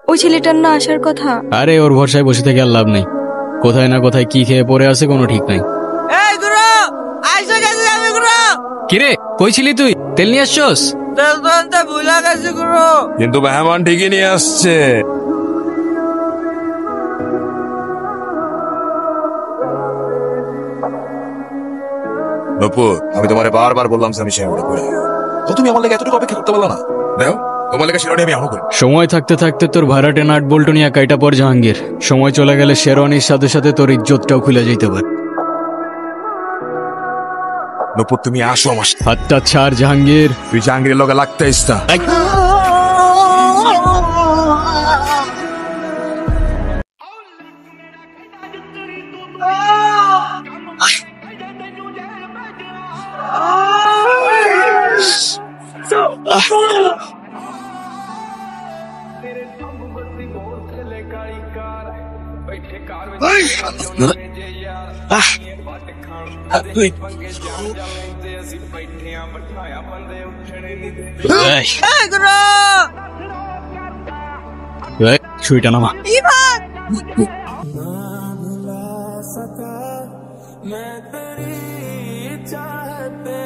ওই ছেলেটার না আসার কথা। আরে ওর ভরসায় বসে থেকে আর লাভ নেই, কোথায় না কোথায় কি খেয়ে পড়ে আছে কোনো ঠিক নাই। এই গুরু আইসা গেছি আমি গুরু। কিরে কই ছিলি তুই? তেল নিয়ে আসছস? তেল তো আনতে ভুলে গেছি গুরু। কিন্তু মেহমান ঠিকই নিয়ে আসছে। নূপুর, আমি তোমারে বারবার বললাম যে আমি শেয়ারটা করে তো তুমি আমার লেগে এতটুকু অপেক্ষা করতে পারলো না। দেখো তোমার লেগে শেয়ারটা আমি এমন করি। সময় থাকতে থাকতে তোর ভাড়াটে নাট বল্টু নিয়ে কাইটা পর জাহাঙ্গীর, সময় চলে গেলে শেরওয়ানির সাথে সাথে তোর ইজ্জতটাও খুলে যেতে পারে। নূপুর তুমি আসো আমার সাথে। হাতটা ছাড় জাহাঙ্গীর। তুই জাহাঙ্গীরের লগে লাগতে ইস্তা। এই গুরু ছুইটা নামা। मैं तेरी चाहते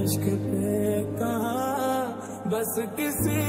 इश्क पे कहा बस किसी